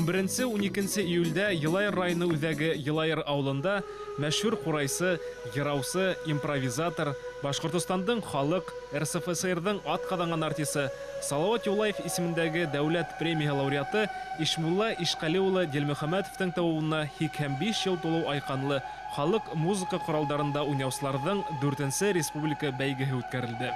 Беренче-12 июльдә Елайыр районы үзәге Елайыр авылында мәшһүр курайсы, гераусы, импровизатор, Башкортостандың халык, РСФСРның атказанган артисты Салават Юлаев исемендәге дәүләт премия лауреаты Ишмулла Ишкали улы Дилмөхәммәтовның тууына 5 ел тулу айканлы халык музыка коралдарында уйнаучыларның 4нче республика бәйгеһе үткәрелде.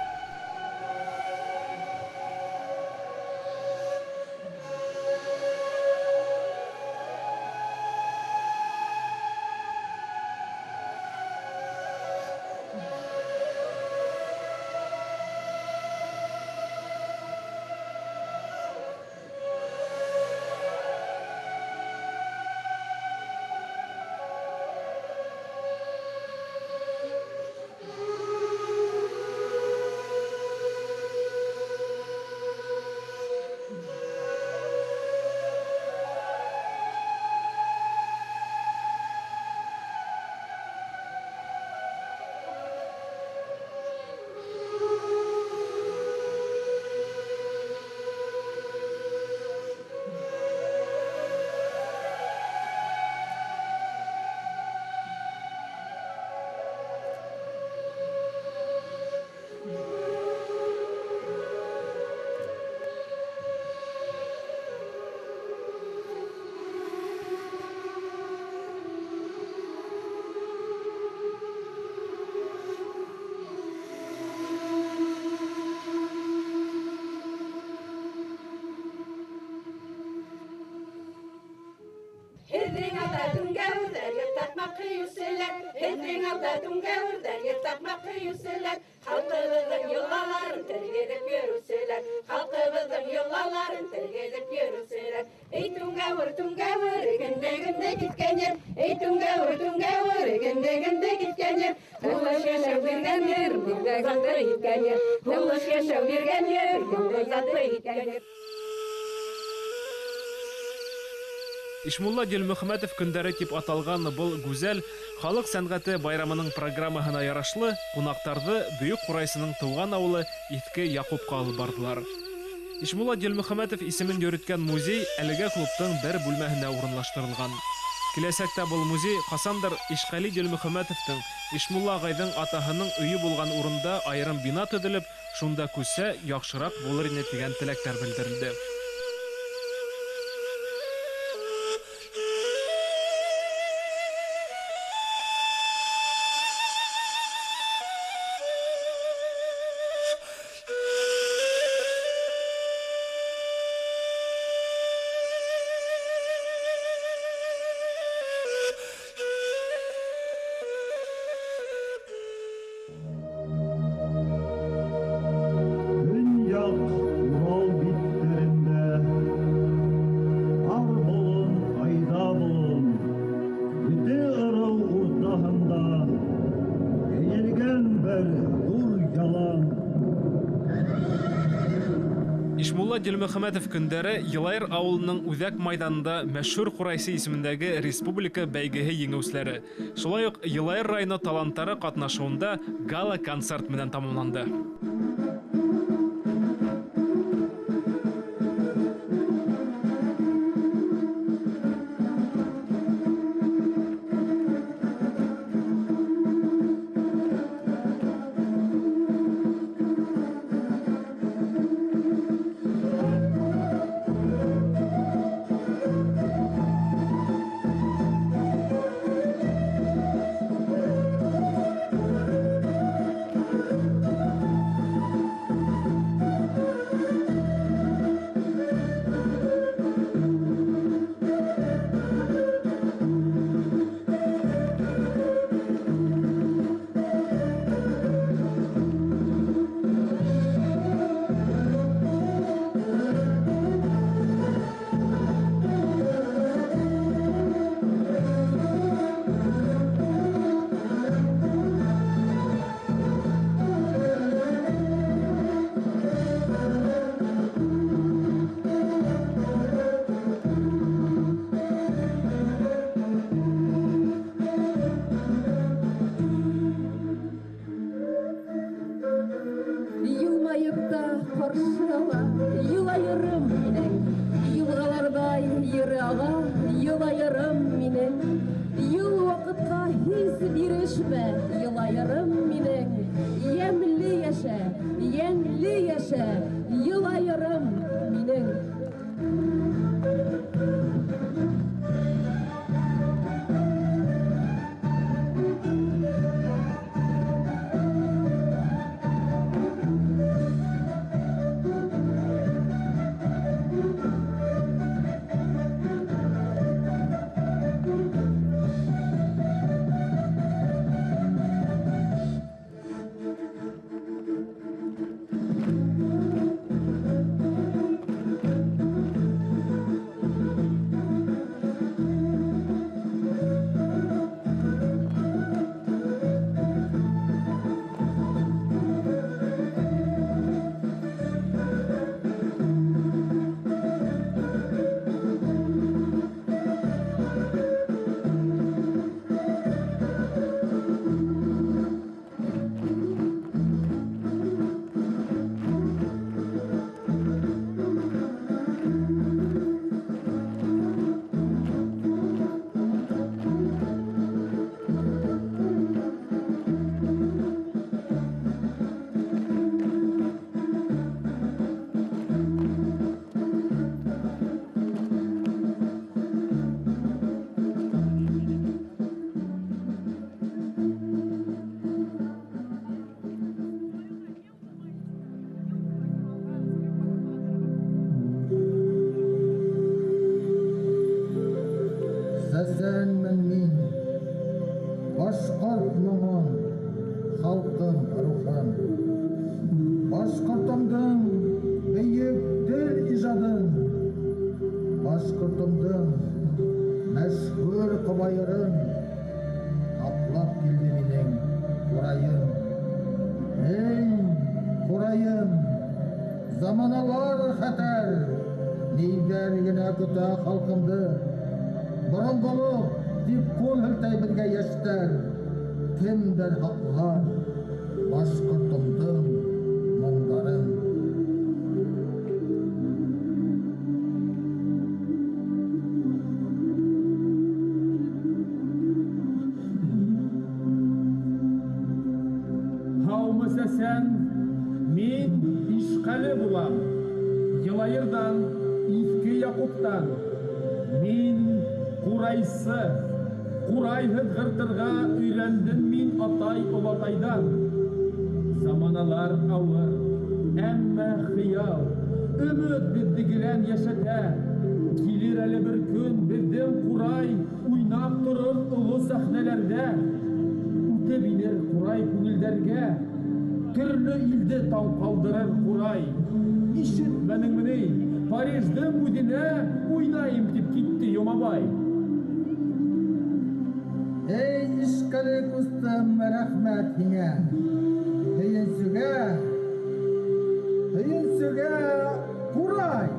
Halkımızın yollarını tergedip yürüsüler, halkımızın yollarını tergedip yürüsüler. Ey tungavur, günde gitken yer. Ey tungavur, günde gitken yer. Tılış yaşam birgen yer, birde zatı gitken yer. Tılış yaşam birgen yer, birde zatı gitken yer. Ишмулла Дилмөхәммәтов көндәре дип аталган был гүзәл халык сәнгате байрамының программаһына ярашлы кунактарны Бөек Курайсының туган авылы Иске Якубка алып бардылар. Ишмулла Дилмөхәммәтов исемен йөрткән музей әлегә клубтың бер бүлмәһенә урынлаштырылган. Киләсәктә был музей касандыр Ишкали Дилмөхәммәтовтың Ишмулла агайның атаһының өйе булган урында аерым бина төзелеп, шунда күсә яхшырак булыр иде дигән теләктәр белдерелде. Ишмулла Дилмөхәммәтов көндәре Елайыр авылының Үзәк майданында мәшһүр Курайсы исемендәге республика бәйгеһе еңүчеләре, шулай ук Елайыр районы талантлары катнашуында гала концерт менән тамамланды. бирешмә, елайырым минең. Ямьле яшә, елайырым минең. Сәсәнмен мин, башкорт моңын, халкым рухын. Башкортымдың бөек тел ижадын, башкортымдың мәшһүр кобайырын атлап килде минең курайым. Эй, курайым, заманалар хәтәр, нидәр генә көтә халкымды. Борынгылык дип кул һелтәй безгә яшьтәр, кемдер хаклар башкортымдың моңдарын. Һаумы сәсән, мин Ишкәле булам. Елайырдан, Иске Якубтан. Мин Курайсы, Курай һыҙғыртырға өйрәндем мин атай-олатайдан. Заманалар ауыр, әммә хыял, өмөт беҙҙе гелән йәшәтә. Килер әле бер көн беҙҙең Курай уйнап торор оло сәхнәләрҙә. Үтеп инер Курай күңелдәргә, төрлө илде тау ҡалдырыр Курай. Ишетмәнеңме ни? Париждың үҙенә уйнайым тип китте Йомабай. Эй, Ишкәле ҡустым, рәхмәт һиңә. Һөйөнсөгә, Курай!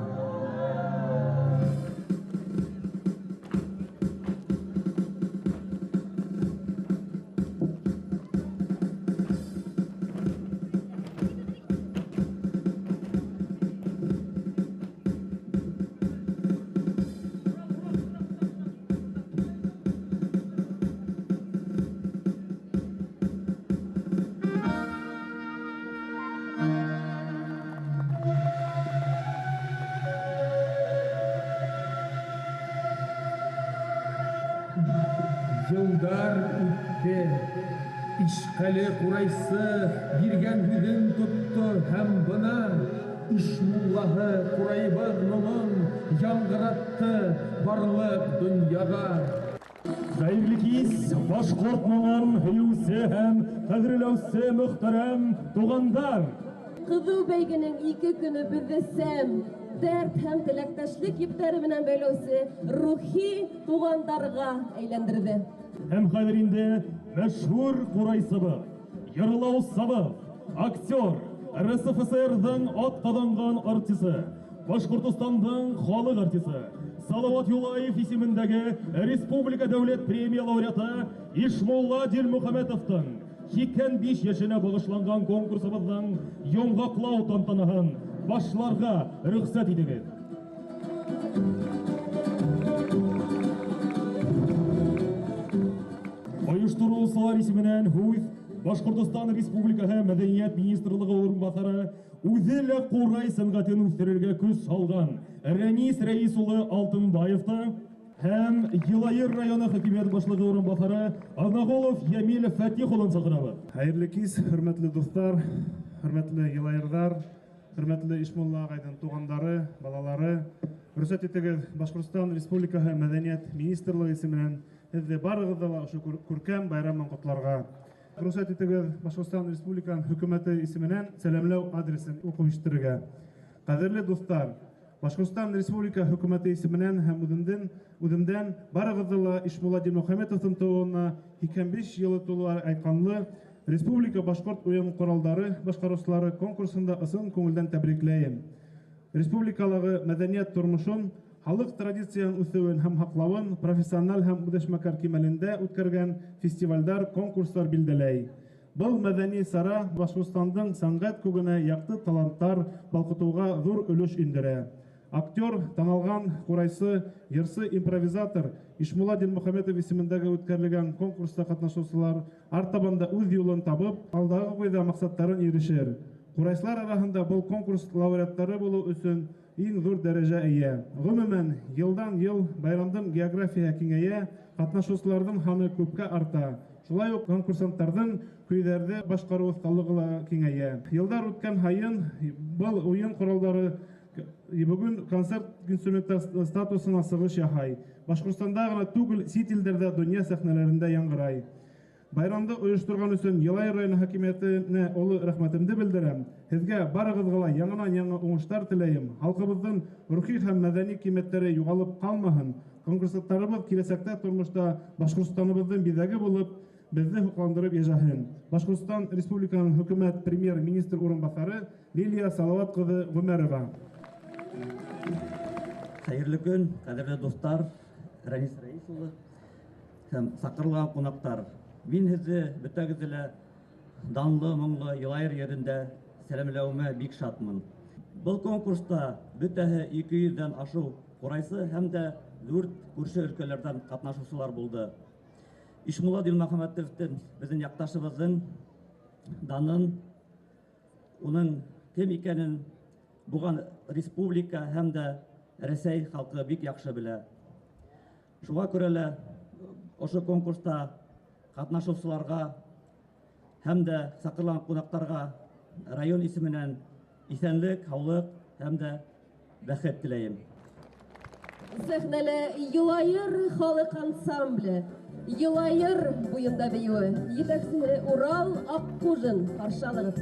Йылдар үтте, Ишкәле Курайсы биргән һүҙен тотто һәм бына Ишмуллаһы Курайбыҙ моңон яңғыратты барлыҡ донъяға. Хәйерле кис, башҡорт моңон һөйөүсе һәм ҡәҙерләүсе мөхтәрәм туғандар. Ҡыҙыу бәйгенең 2 көнө беҙҙе сәм, дәрт һәм теләктәшлек ептәре менән бәйләүсе рухи туғандарға әйләндерҙе. Һәм хәҙер инде мәшһүр Ҡурайсыбыҙ, йырлаусыбыҙ, актер, РСФСР-ҙың атҡаҙанған артисы, Башҡортостандың халыҡ артисы, Салауат Юлаев исемендәге Республика дәүләт премия лауреаты Ишмулла Дилмөхәмәтовтың 85 яшенә бағышланған конкурсыбыҙҙың йомғаҡлау тантанаһын башларға рөхсәт итегеҙ. оештыруучылар исеменен һүз Башкортостан Республикаһы Мәдәният министрлыгы урынбасары үзе лә Курай сәнгатен үстерергә күз салган Рәнис Рәис улы Алтынбаевты һәм Елайыр районы хакимият башлыгы урынбасары Азнагулов Ямил Фатих улын чакырабыз. Хәерле кис, хөрмәтле дуслар, хөрмәтле Елайырдар, хөрмәтле Ишмулла агайдың тугандары, балалары. Рөхсәт итегез, Башкортстан Республикаһы Мәдәният министрлыгы исеменнән һеҙҙе барығыҙҙы ла ошо күркәм байрамын ҡотларға. Рөхсәт итегеҙ, Башкортстан Республикаһының хөкүмәте исеменән сәләмләү адресын уҡып ишетергә. Ҡәҙерле дуҫтар, Башкортстан Республика хөкүмәте исеменән һәм үҙемдән барығыҙҙы ла Ишмулла Дилмөхәмәтовтың тыуыуына 85 йылы тулуы айҡанлы Республика башҡорт уйын ҡоралдары башҡарыусылары конкурсында ысын күңелдән тәбрикләйем. Республикалағы мәҙәниәт тормошон, халыҡ традициян үҫеүен һәм һаҡлауын профессиональ һәм үҙешмәкәр кимәлендә үткәргән фестивалдар, конкурстар билдәләй. Был мәҙәни сара Башҡортостандың сәнғәт күгенә яҡты таланттар балҡытыуға ҙур өлөш индерә. Актер, таналған ҡурайсы, йырсы, импровизатор Ишмулла Дилмөхәмәтов исемендәге үткәрелгән конкурста ҡатнашыусылар артабанда үҙ юлын табып, алдағы ҡуйҙа маҡсаттарын ирешер. Ҡурайсылар араһында был конкурс лауреаттары булыу өсөн иң ҙур дәрәжә эйә. Ғөмүмән, йылдан-йыл байрамдың география киңәйә, ҡатнашыусыларҙың һаны күпкә арта. Шулай уҡ конкурсанттарҙың көйҙәрҙе башҡарыу оҫталығы ла киңәйә. Йылдар үткән һайын был уйын ҡоралдары бөгөн концерт инструментар статусына сығыш яһай. Башҡортостанда ғына түгел, сит илдәрҙә, донъя сәхнәләрендә яңғырай. Байрамды ойошторған өсөн Елайыр районы хакимиәтенә олы рәхмәтемде белдерәм. Һеҙгә барығыҙға ла яңынан-яңы уңыштар теләйем. Халҡыбыҙҙың рухи һәм мәҙәни ҡиммәттәре юғалып ҡалмаһын. Конкурстарыбыҙ киләсәктә тормошта Башҡортостаныбыҙҙың биҙәге булып, беҙҙе һоҡландырып йәшәһен. Башҡортостан Республиканың хөкүмәт премьер-министр урынбаҫары Лилия Салауат ҡыҙы Ғүмәрова. Хәйерле көн, ҡәҙерле дуҫтар, Рәнис Рәис улы һәм саҡырылған ҡунаҡтар. Мин һеҙҙе бөтәгеҙҙе лә данлы, моңло Елайыр ерендә сәләмләүемә бик шатмын. Был конкурста бөтәһе 200-дән ашыу ҡурайсы һәм дә 4 күрше өлкәләрҙән ҡатнашыусылар булды. Ишмулла Дилмөхәмәтовтың, безнең яҡташыбыҙҙың данын, уның кем икәнен буған республика һәм дә Рәсәй халҡы бик яҡшы белә. Шуға күрә лә ошо конкурста ҡатнашыусыларға һәм дә саҡырылған ҡунаҡтарға район исеменән иҫәнлек, һаулыҡ һәм дә бәхет теләйем. Сәхнәлә Елайыр халыҡ ансамбле, Елайыр буйында бейеүе, етәксеһе Урал Аҡҡужин ҡаршы алығыҙ.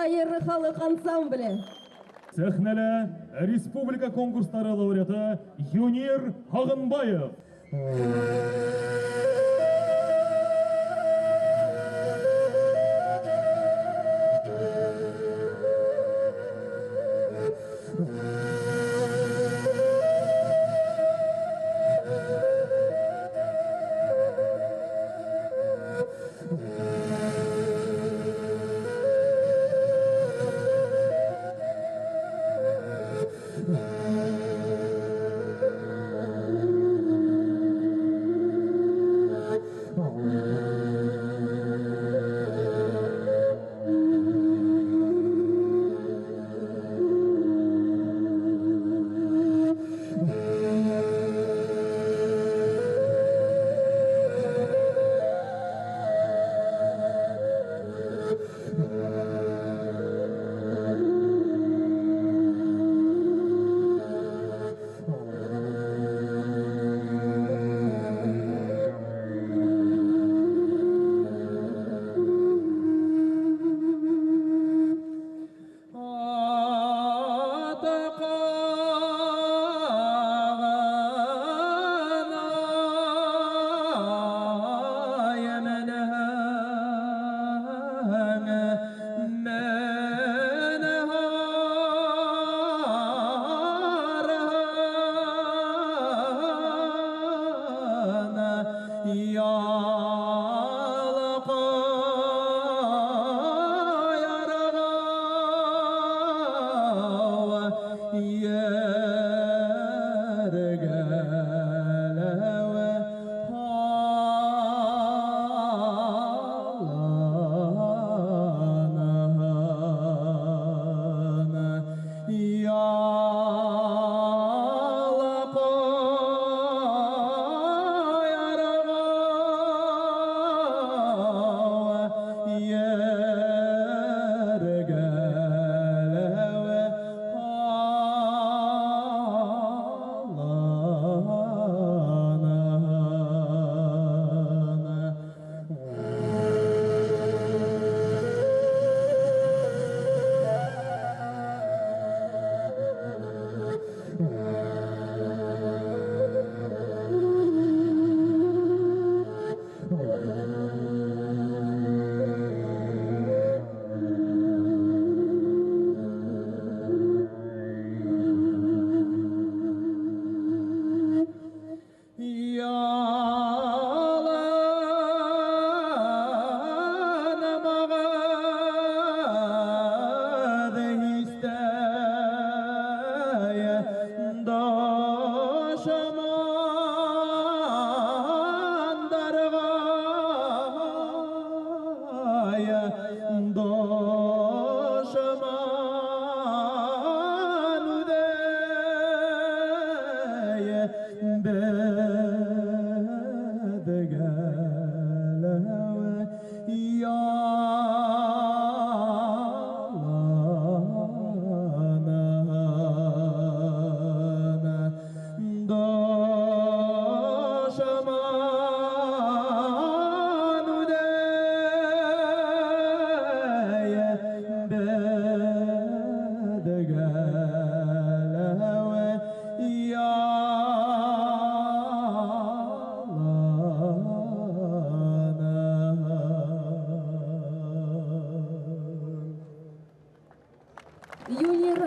Юлайыр халық ансамблі. Сәхнәлә республика конкурстары лауреаты Юнир Хағынбаев.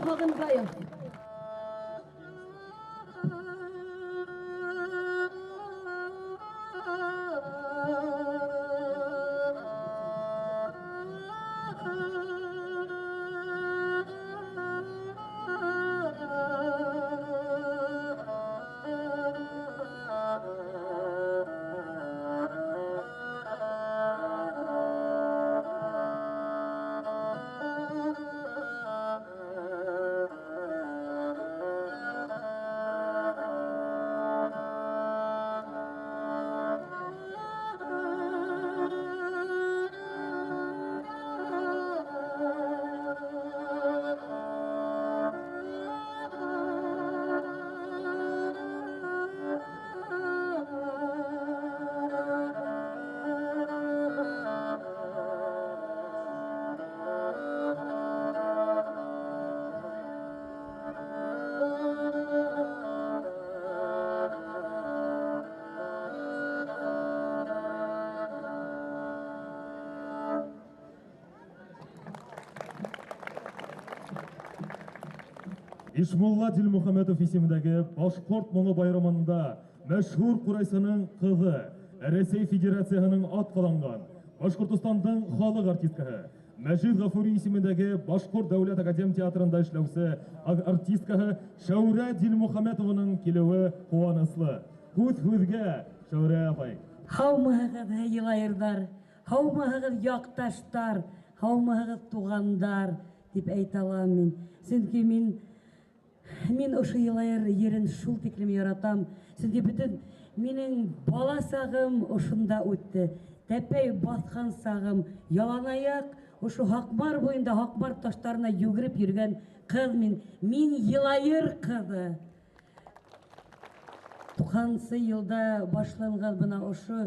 Хагынбаев. Ишмулла Дилмухаметов исемендәге Башкорт моңы байрамында мәшһүр Курайсының кызы, Рәсәй Федерациясының аткаланган Башкортстандың халык артисткаһы, Мәҗит Гафури исемендәге Башкорт дәүләт академ театрында эшләүче артисткаһы Шәүрә Дилмухаметованың килүе куанычлы. Күз-күзгә, Шәүрә апай. Һаумыһығыҙ, йылайырҙар, һаумыһығыҙ яҡташтар, һаумыһығыҙ туғандар, дип әйтә алам мин. Сөнки мин ошо йылайыр ерен шул тиклем яратам. Сөнки бөтен минең бала сағым ошонда үтте. Тәпәй баҫҡан сағым, яланаяҡ, ошо Һаҡмар буйында Һаҡмар таштарына йүгереп йөргән ҡыҙ мин. Мин йылайыр ҡыҙы. 90-сы йылда башланған бына ошо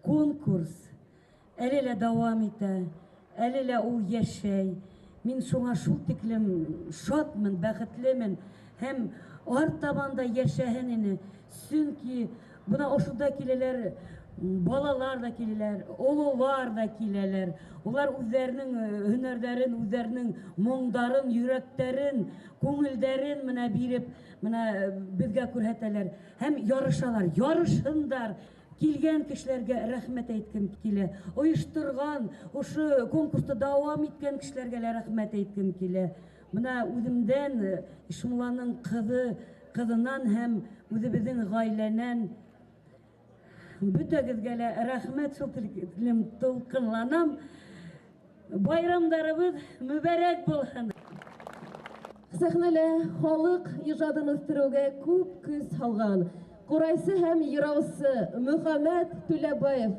конкурс әле лә дауам итә, әле лә ул йәшәй. Мин шуңа шул тиклем шатмын, бәхетлемен, һәм артабанда яшәһен ине. Сөнки бына ошуда киләләр, балалар да киләләр, ололар да киләләр. Улар үҙҙәренең һөнәрҙәрен, үҙҙәренең моңдарын, йөрәктәрен, күңелдәрен менә биреп, менә беҙгә күрһәтәләр. Һәм ярышалар, ярышһындар. Килгән кешеләргә рәхмәт әйткем килә. Ойоштырған, ошо конкурста дауам иткән кешеләргә лә рәхмәт әйткем килә. Менә үҙемдән, Ишмулланың ҡыҙынан һәм үҙебеҙҙең ғаиләнән бөтәгеҙгә лә рәхмәт, шул тиклем тулҡынланам. Байрамдарыбыҙ мүбәрәк булһын. Сәхнәлә халык ижадын үҫтереүгә күп көс һалған Ҡурайсы һәм йыраусы Мөхәммәт Түләбаев.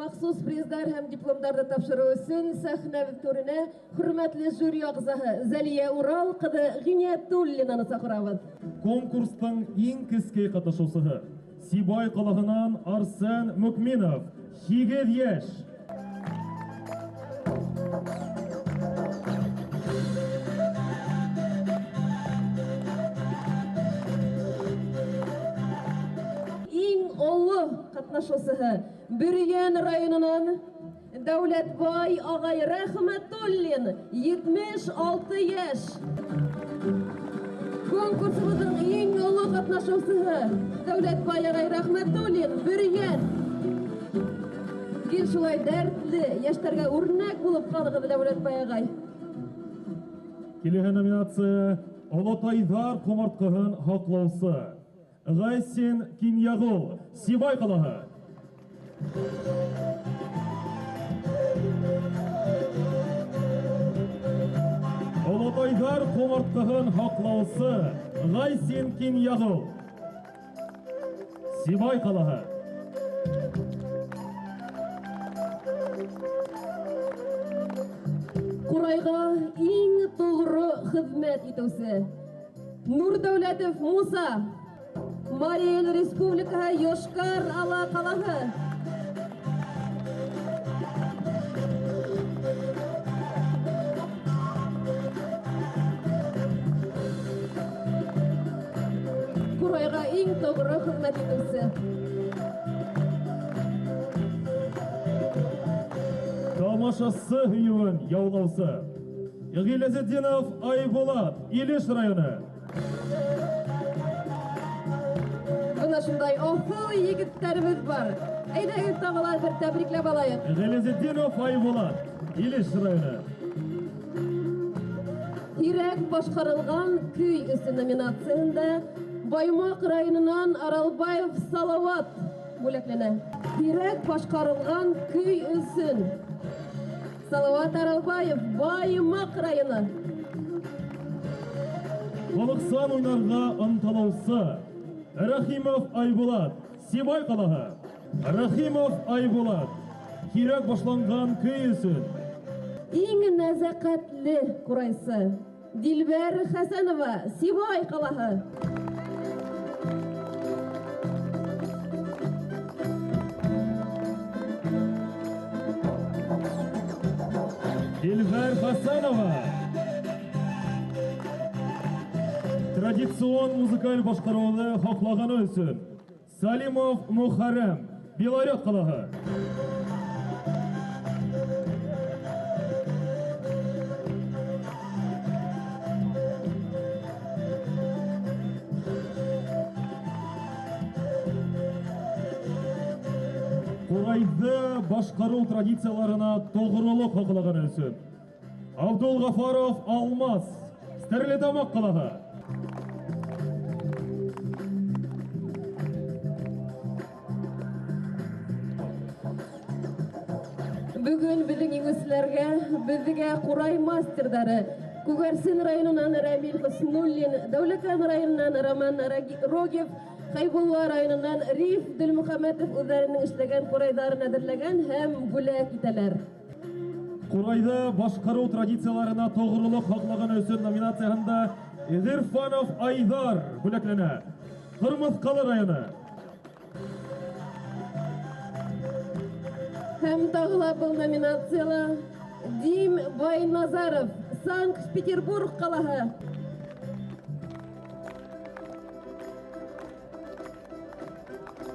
Махсус приздар һәм дипломдарды тапшырыу өсөн сәхнә түренә хөрмәтле жюри ағзаһы Зәлия Урал ҡыҙы Ғиниәтуллинаны саҡырабыҙ. Конкурстың иң кескәй ҡатнашыусыһы Сибай ҡалаһынан Арсен Мөкминов, 8 йәш. Иң оло ҡатнашыусыһы Бөрйән районынан Дәүләтбай ағай Рәхмәтуллин, 76 йәш. Конкурсыбыздың ең ұлы катнашучысы Дәүләтбай агай Рәхмәтуллин Бөрьән. Кил шулай дәртле яшьләргә үрнәк булып калыгыз Дәүләтбай агай. Киләһе номинация Олатайдар комарткаһын хаклаусы. Гайсин Киньягул, Сибай калаһы. Олатайдар комарткаһын хаклаусы. Гайсин Киньягул, Сибай калаһы. Курайга иң тугры хезмәт итүсе Нур Дәүләтов Муса, Мария Эл Республикаһы Йошкар Ала калаһы. Курайга иң тугры хезмәт итүсе. Тамашасы һөйүен яулаусы. Гиләзетдинов Айбулат, Илеш районы. Менә шундай асыл егетләребез бар. Әйдәгез тагылар бер тәбрикләп алайык. Гиләзетдинов Айбулат, Илеш районы. Ирек башкарылган көй өсен номинациясендә Баймак районыннан Аралбаев Салават бүләкләнә. Ирек башкарылган көй өсен Салават Аралбаев Баймак районы. Халыксан уйнарга ынтылаусы. Рахимов Айбулат, Сибай калаһы. Рахимов Айбулат, кирәк башланган көй өсен. Иң нәзакәтле курайсы Дилбәр Хәсәнова, Сибай калаһы. Дилбәр Хәсәнова. Традицион музыкаль башкаруны хаклаганы өчен Салимов Мухаррам, Белорет калаһы. Курайды башкару традицияларына тогрылык хаклаганы өчен Абдул Гафаров Алмаз, Стәрлетамак калаһы. Бүген безнең еңүсләргә, безгә Курай мастердары Күгәрсен районыннан Рамил Хуснуллин, Дәүләкән районыннан Роман Рогев, Хайбулла районыннан Риф Дилмөхәммәтов үзләренең эшләгән курайдарын әзерләгән һәм бүләк итәләр. Курайда башкару традицияларына тогрылык хаклаганы өчен номинациясында Гырфанов Айдар бүләкләнә. Кырмыскалы районы. Һәм тагыла был номинациялы Дим Байназаров, Санкт-Петербург калаһы.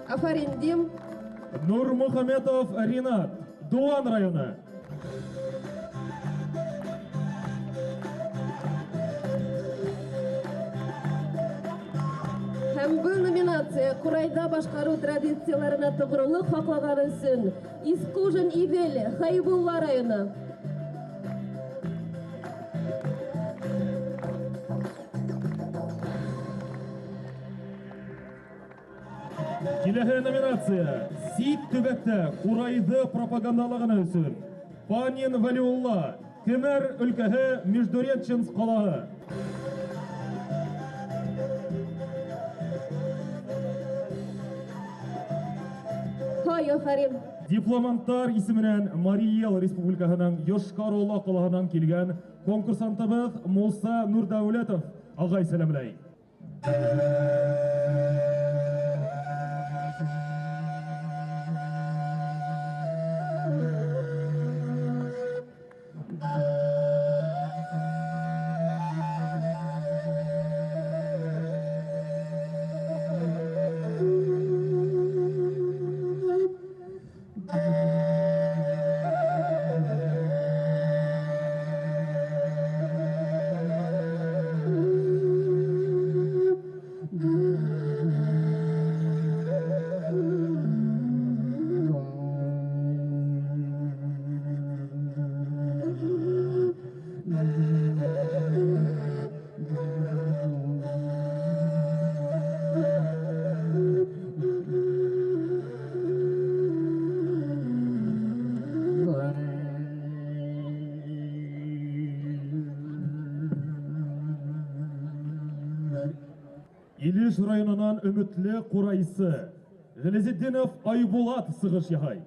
Афарин Дим. Нурмөхәмәтов Ринат, Дуан районы. Һәм был номинация Курайда башкару традицияларына тогрылык хаклаганы өчен Искужин Ивель, Хайбулла районы. Киләһе номинация Сит төбәктә Курайды пропагандалаганы өчен Панин Валиулла, Кемер өлкәһе Междуреченск калаһы. Хай, Афарин. Дипломанттар исеменән Мария Эл Республикаһының Йошкар-Ола калаһынан килгән конкурсантыбыз Муса Нурдәүләтов агай сәламләй. Илеш районынан үмітлі қурайсы Ғілізетдинов Айболат сығыш яхай.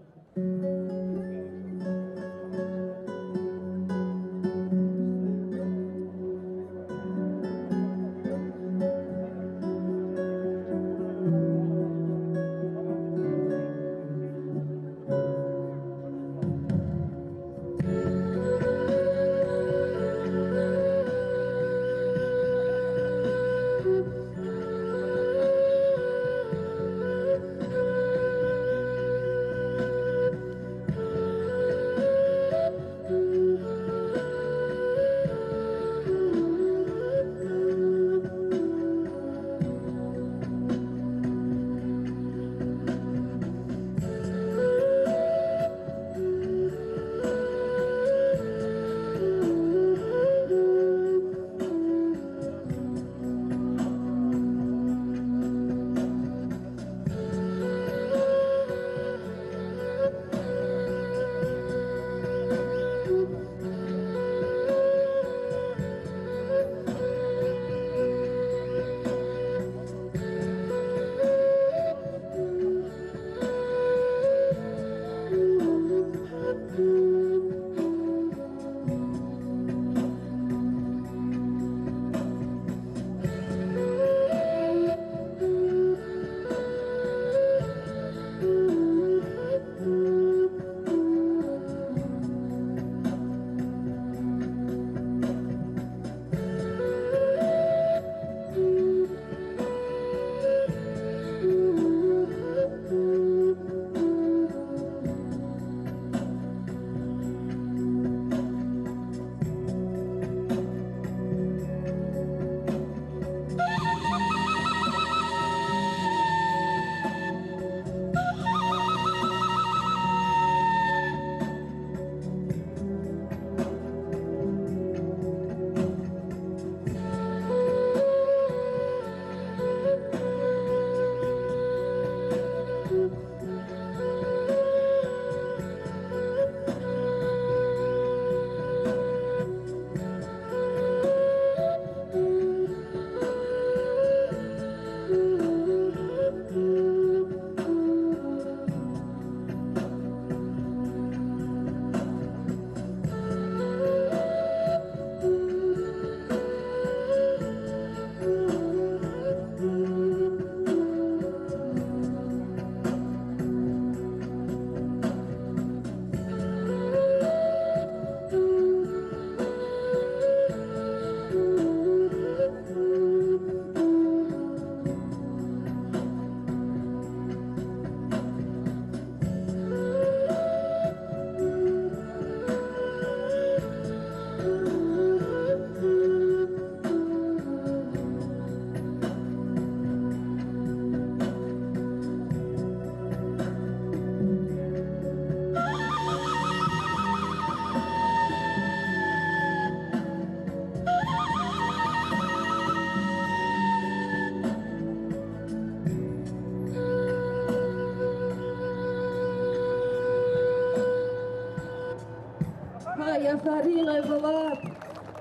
Афарин Айболат,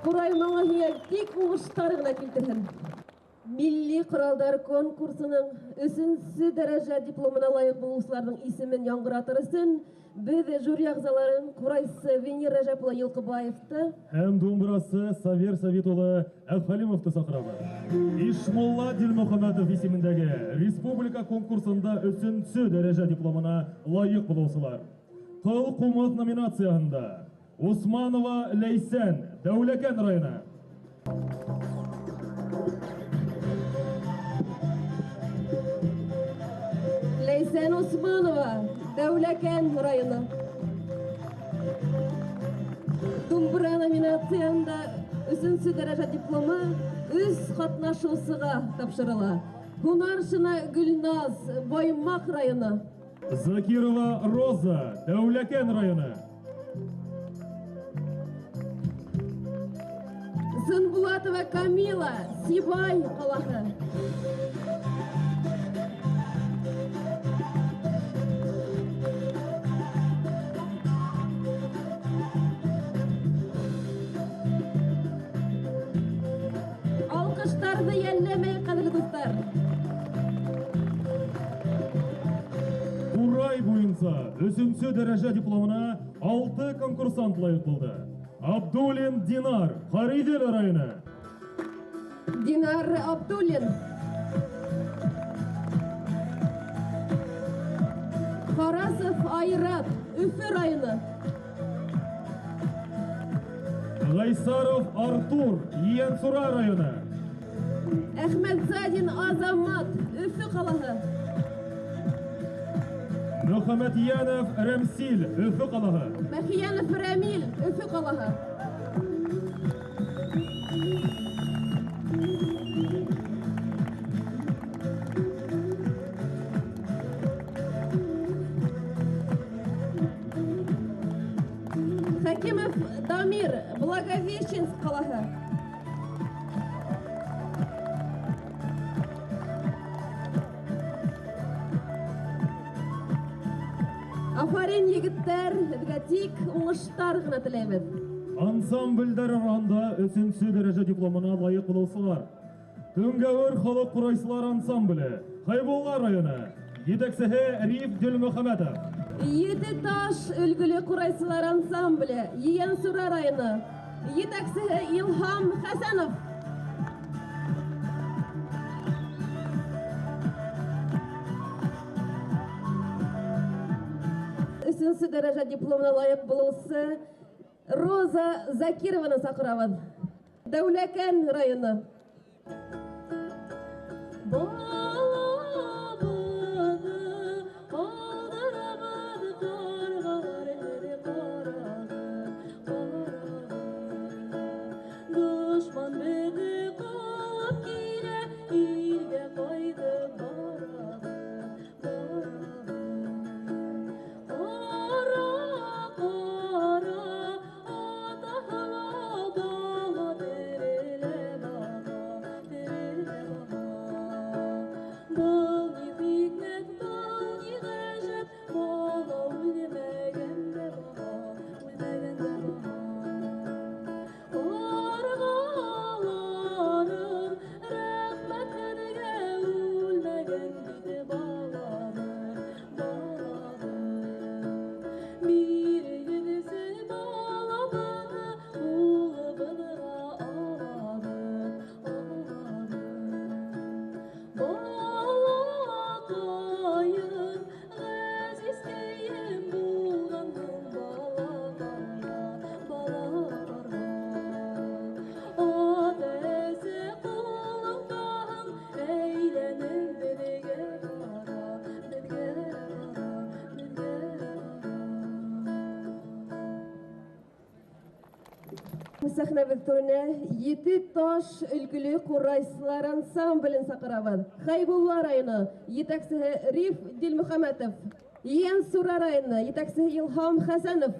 Курай маңа тик уңыштарына килтерһен. Милли коралдар конкурсының 3-нче дәрәҗә дипломына лайык булучыларның исемен яңгыратыр өчен без жюри әгъзаларын Курайсы Венер Рәҗәп улы Йылкыбаевты һәм думбрасы Савер Совет улы Әфхәлимовты сакырабыз. Ишмулла Дилмөхәммәтов исемендәге республика конкурсында 3-нче дәрәҗә дипломына лайык булучылар. Кыл кумыт номинациясында Усманова Ләйсән, Дәүләкән районы. Ләйсән Усманова, Дәүләкән районы. Думбра номинациясында 3-нче дәрәҗә дипломы үз катнашучысына тапшырыла. Һунарчына Гөлназ, Баймак районы. Закирова Роза, Дәүләкән районы. Сынбулатова Камила, Сибай каласы. Алкыштар Конкурсларны йәлләмәй, кадерле дуслар. Курай буенча 3-нче дәрәҗә дипломына 6 конкурсант лайык булды. Абдуллин Динар, Харидел районы. Динар Абдуллин. Карасов Айрат, Өфе районы. Гайсаров Артур, Иенсура районы. Әхмәтзадин Азамат, Өфе каласы. Мөхәммәтьянов Рәмсил, Өфе каласы. Мәхиянов Рамил, Өфе каласы. Хакимов Дамир, Благовещенск каласы. Афарин егеттер, безгә тик уңыштар гына теләйбез. Ансамбльдәр арасында 3-нче дәрәҗә дипломына лайык булучылар. Түнгәвер халык курайсылар ансамбле, Хайбулла районы. Җитәкчесе Риф Дилмөхәммәтов. Еде таш өлгілі құрайсылар ансамблі, Иенсура районы. Етәксігі Илхам Хасанов. Үшінші дәрәжә дипломына лайық болусы Роза Закированы сақырабыз. Дәуләкән районы. Сәхнәбез түренә Ети таш өлгілі құрайсылар ансамблін сақырабыз. Хайбулла районы, етәксігі Риф Дилмөхәммәтов. Иенсура районы, етәксігі Илхам Хасанов.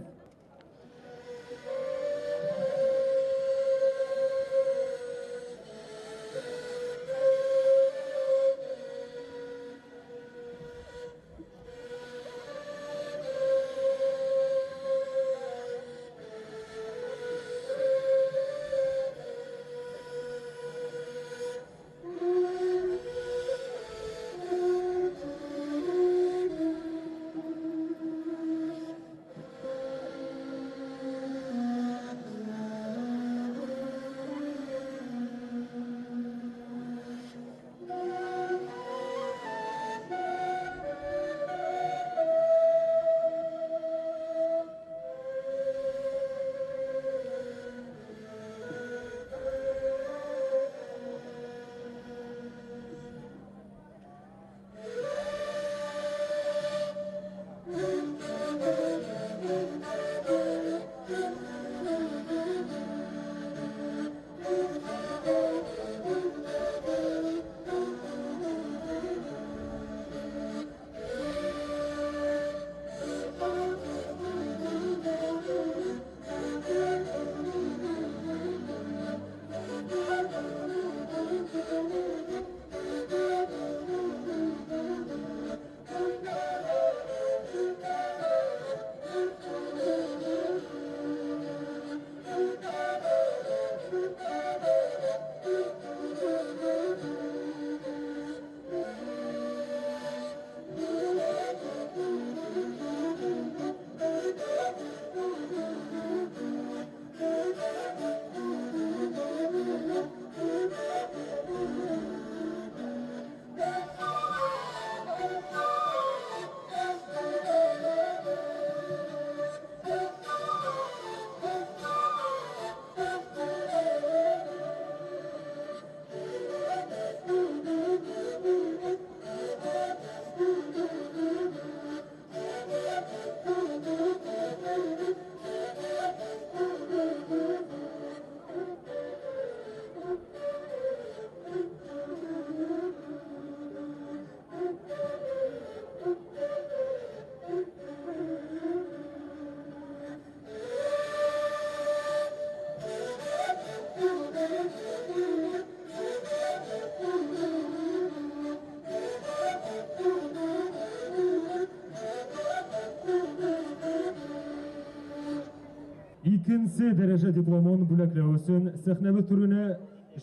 икенче дәрәҗә дипломын бүләкләү өчен сәхнәбез түренә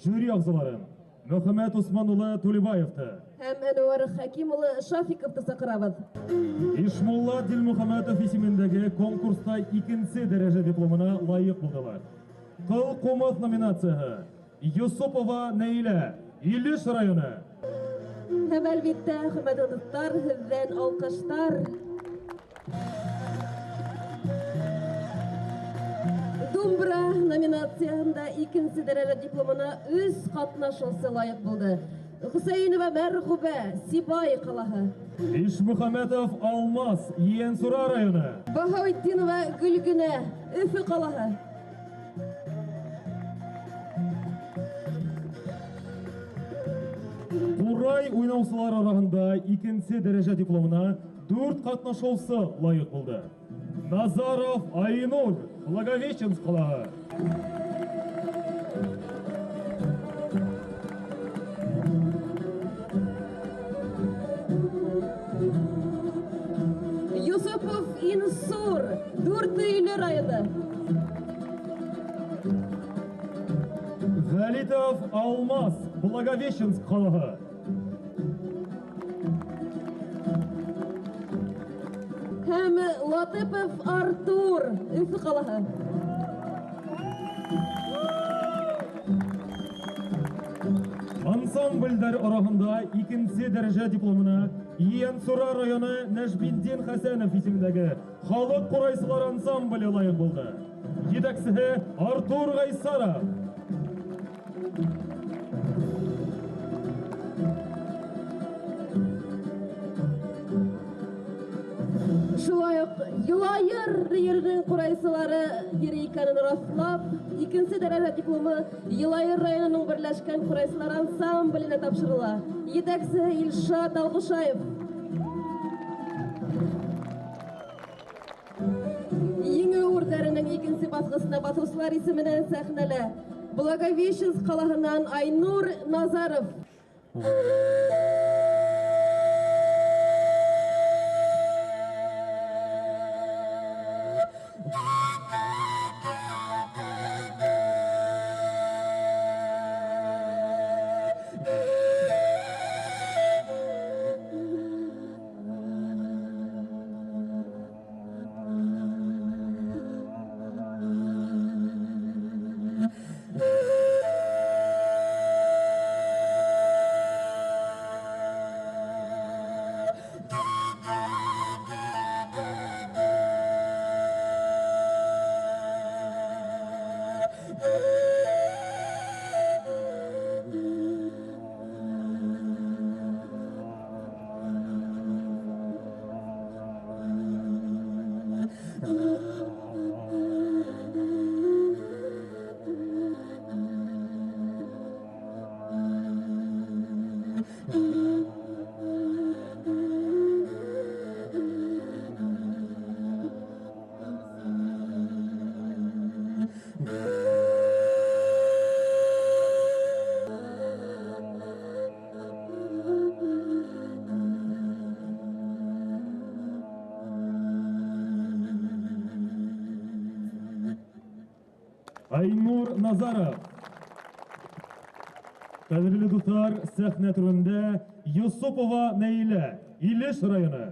жюри ағзалары Мөхәммәд Усман улы Тулебаевты, Һәм Әнвәр Хәким улы Шафиковты сакырабыз. Ишмулла Дилмөхәммәтов исемендәге конкурста икенче дәрәҗә дипломына лайык булдылар. Кыл Кумов номинацияһы Юсупова Нәйлә, Илеш районы. Һәм әлбиттә, хөрмәтле дуслар, һездән алкыштар. Думбра номинациясында икенче дәрәҗә дипломына үз катнашучысы лайык булды. Хусейнова Мәргүбә, Сибай калаһы. Ишмөхәммәтов Алмаз, Йенсура районы. Баһаветдинова Гөлгенә, Өфе калаһы. Курай уйнаусылар арасында икенче дәрәҗә дипломына 4 катнашучысы лайык булды. Назаров Айнур, Благовещенск калаһы. Юсупов Инсур, Дүртөйле районы. Вәлитов Алмаз, Благовещенск калаһы. Һәм Латыпов Артур, Өфе калаһы. Ансамбльдәр арасында икенче дәрәҗә дипломына Йенсура районы Нәҗбиддин Хәсәнов исемендәге халык курайсылар ансамбле лайык булды. Җитәкчесе Артур Гайсаров. Шулай ук Елайыр йөргән курайсылары йөри икәнен раслап, икенче дәрәҗә дипломы Елайыр районының берләшкән курайсылар ансамбленә тапшырыла. Җитәкчесе Илшат Алгышаев. Еңү үрдәренең икенче баскычына басучылар исеменнән сәхнәлә Благовещенск калаһыннан Айнур Назаров. Айнур Назаров. Кадерле дуслар, сәхнә түрендә Юсупова Нәйлә, Илеш районы.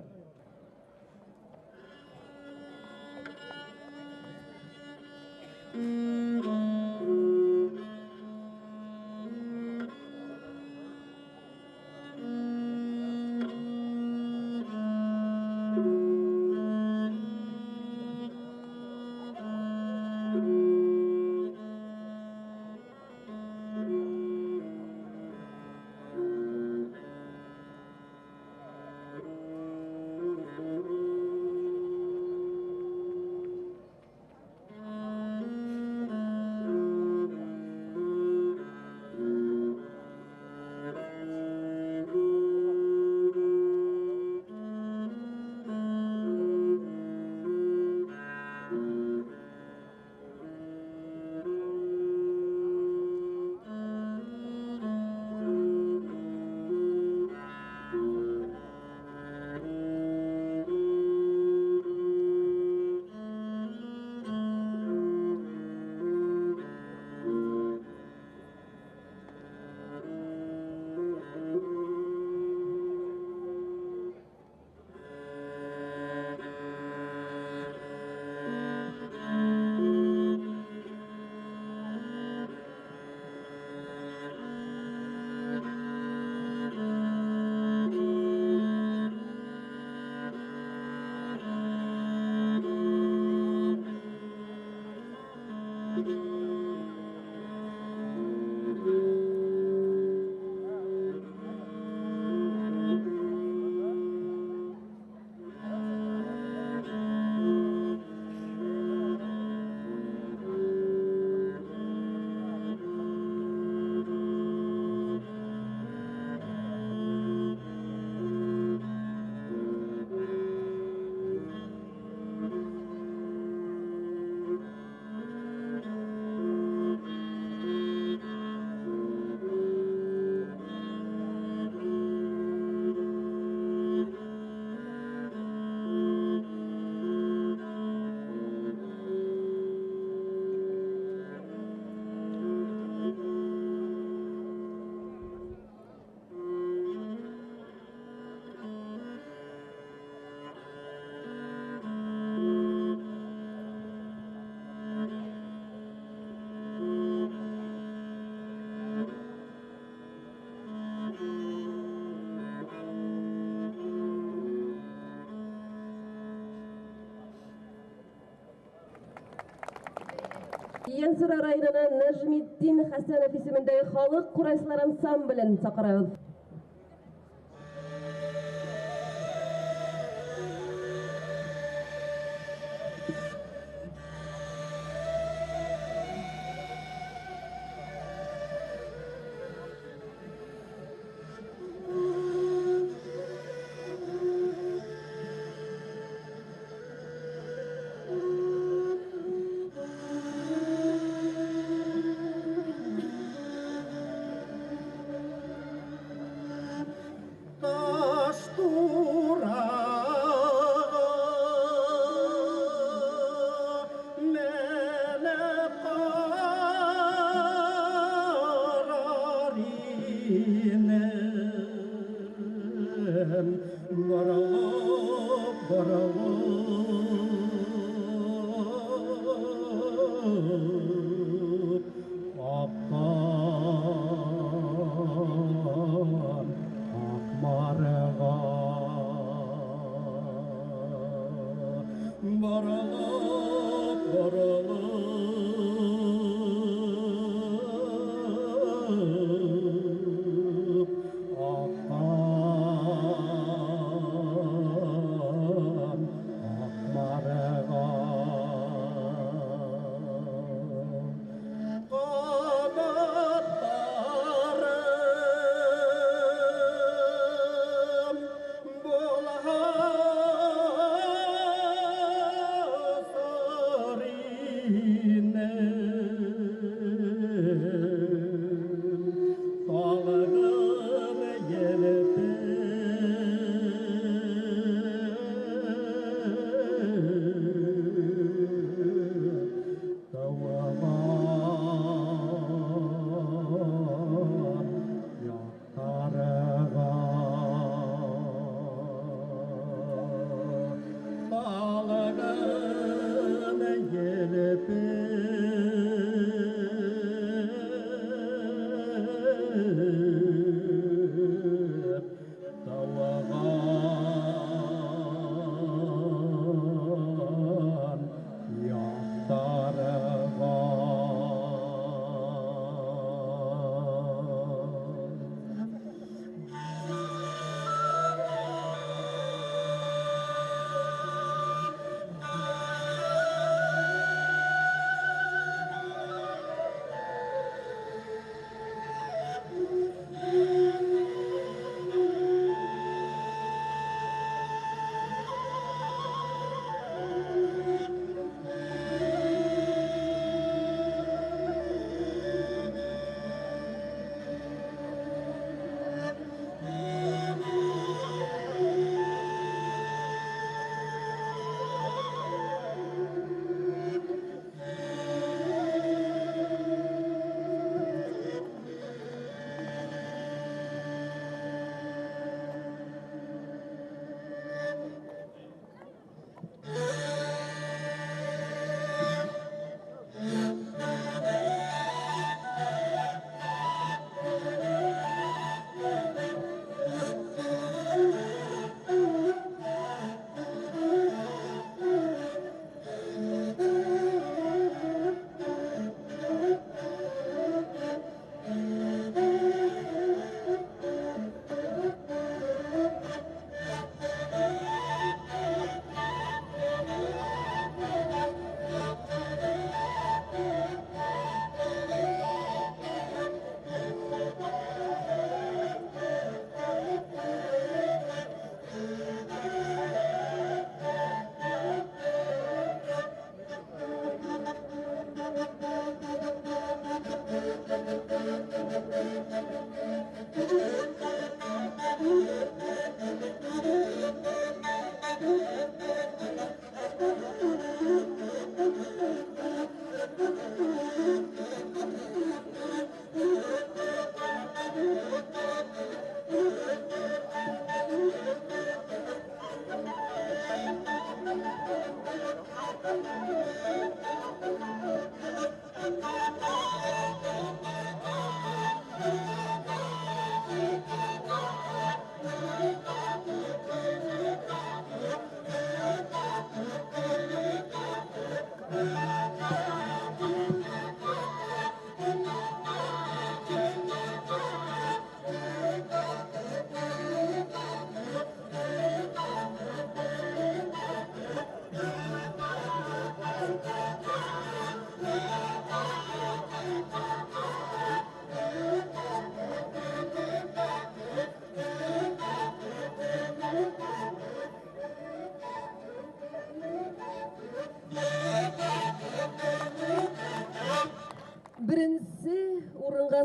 Янсура районынан Нәжметтин Хәсәнов исемендәге халык курайсылар ансамблен сакырабыз.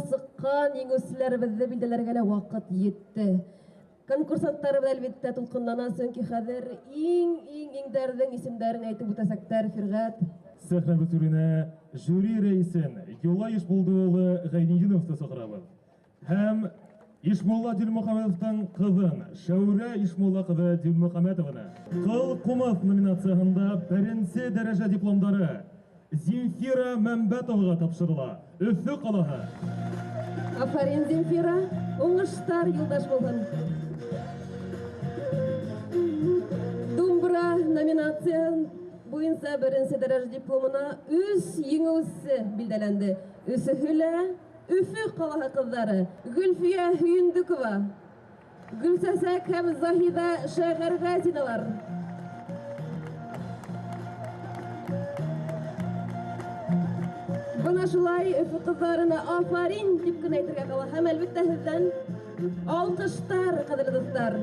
сыққан еңөсілерімізді білділергелі вақыт етті. Конкурсанттарыбыз әлбетте тұлқыннана сөңкі қадір иң-иңдердің исемдерін айтып өтәсәктер Фирғат. Сәхнә бітүріне жюри рейсен Юлай Ишбулдыулы Ғайнидиновты сақырабыз. Һәм Ишмулла Дилмөхәмәтовтың қызын Шәүрә Ишмулла қызы Дилмөхәмәтовны «Қыл құмыз» номинациясында бірінші дәрәжә дипломдары Земфира Мәмбәтовға тапшырыла. Өфі қалаһы. Афарин Земфира, оңыштар юлдаш болған. Думбра номинациян бойынша бірінші дәрәжә дипломына үз еңеүсе билдәләнде. Өсіхілі Өфі қалаһы қыздары Гүлфия Хүйіндікова, Гүлсәсәк һәм Заһида Шәғәрғазиналар. Бына шулай Өфі қыздарына афарин дип кенә әйтергә кала. Һәм әлбәттә һездән алкыштар, кадерле дуслар.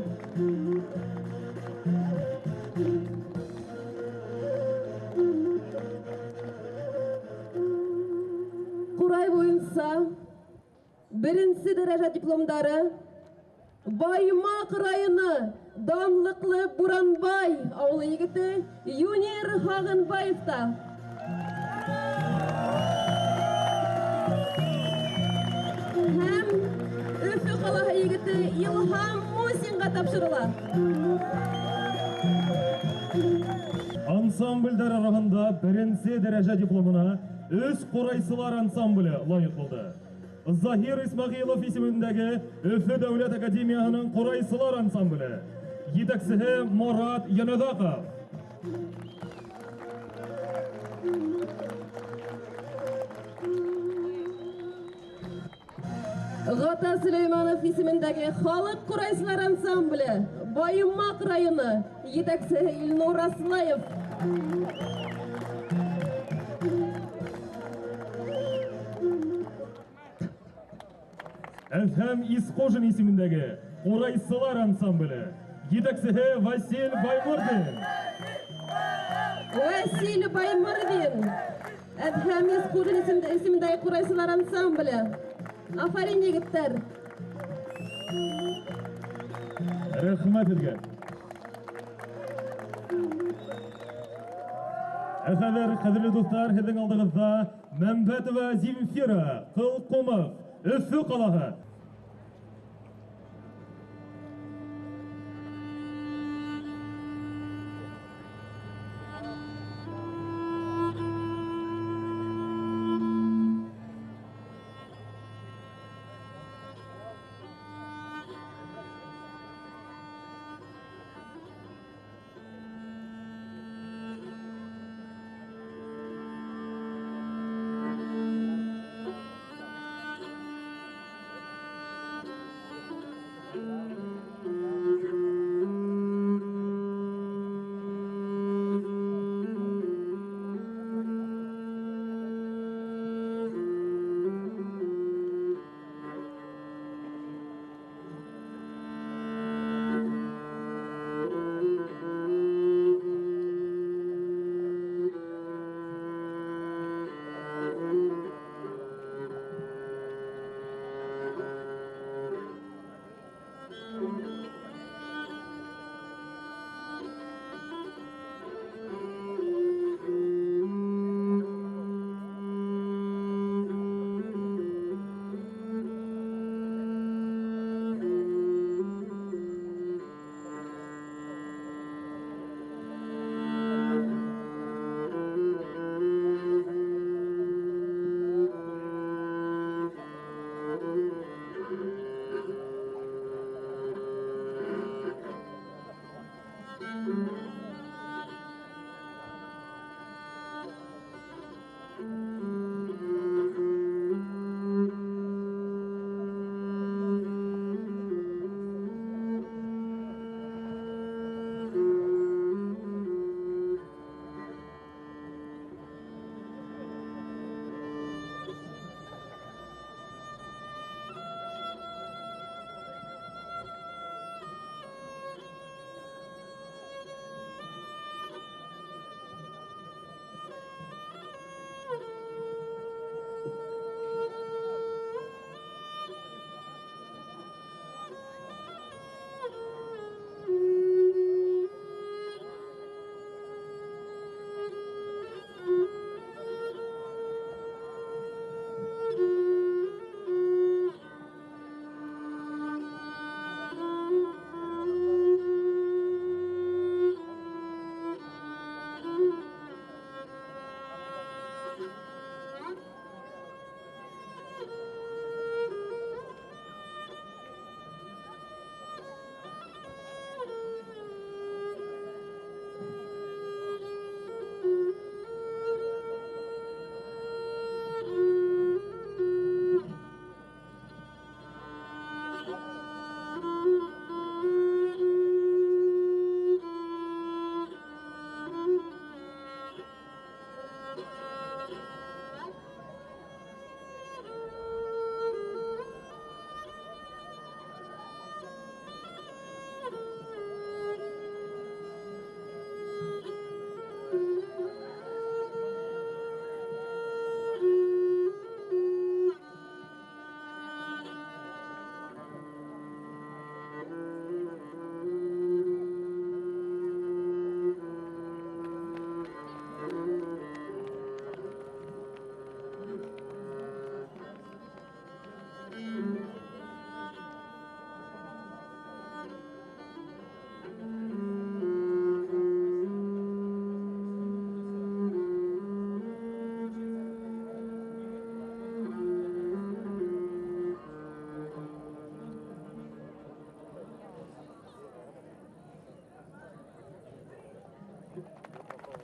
Курай буенча беренче дәрәҗә дипломдары Баймак районы данлыклы Буранбай авылы егете Юнир Хагынбаевта. Һәм Өфі қалаһы егете Илһам Мусинға тапшырыла. Ансамбльдер арасында бірінші дәрәжә дипломына Өз Құрайсылар ансамблі лайық болды. Захир Исмағилов исемендәге Өфі Дәүләт Академиясының Құрайсылар ансамблі. Етәкчесе Мурат Янадақов. Гата Сөләйманов исемендәге Халык Құрайсылар ансамблі Баймак районы етәкчесе Илнур Аслаев. Һәм Исқожин исемендәге Құрайсылар ансамблі. Етәкчесе Василь Баймырдин. Василь Баймырдин. Һәм Исқожин исемендәге Құрайсылар ансамблі. Афарин егеттер. Рәхмәт итгән. Хәзер, кадерле дуслар, һезнең алдыгызда Мәмбәтова Земфира, Кыл Құмыз, Өфі қалаһы.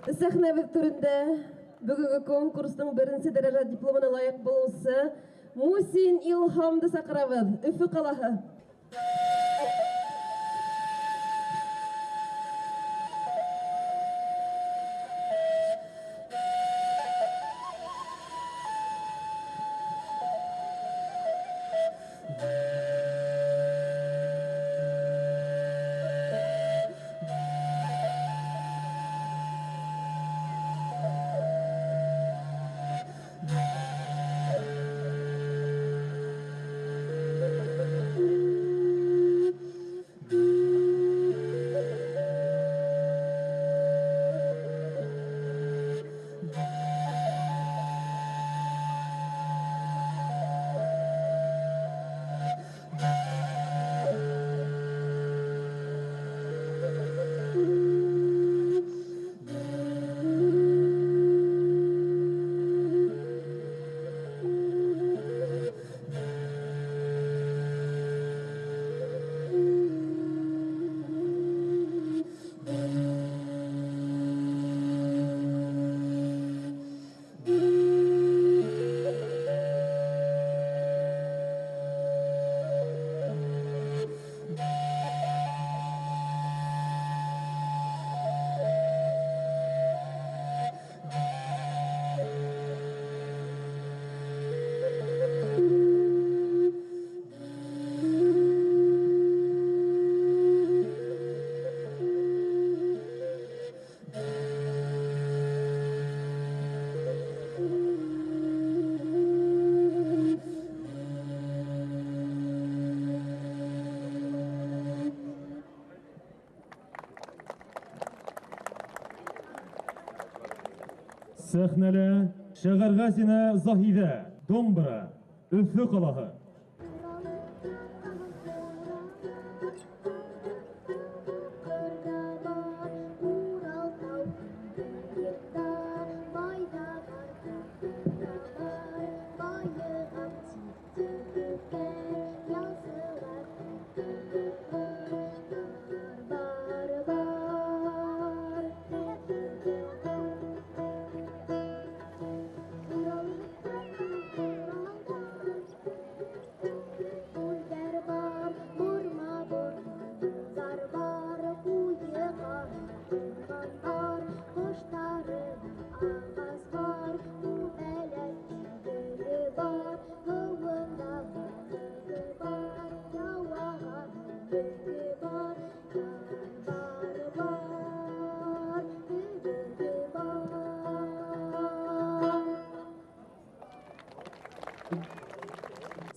Сәхнәбез түрендә бүгенге конкурстың беренче дәрәҗә дипломына лайык булусы Мусин Илһамды сакырабыз. Өфе калаһы. Сәхнәлә Шәгәр Газина Заһидә, Домбыра, Өфе калаһы.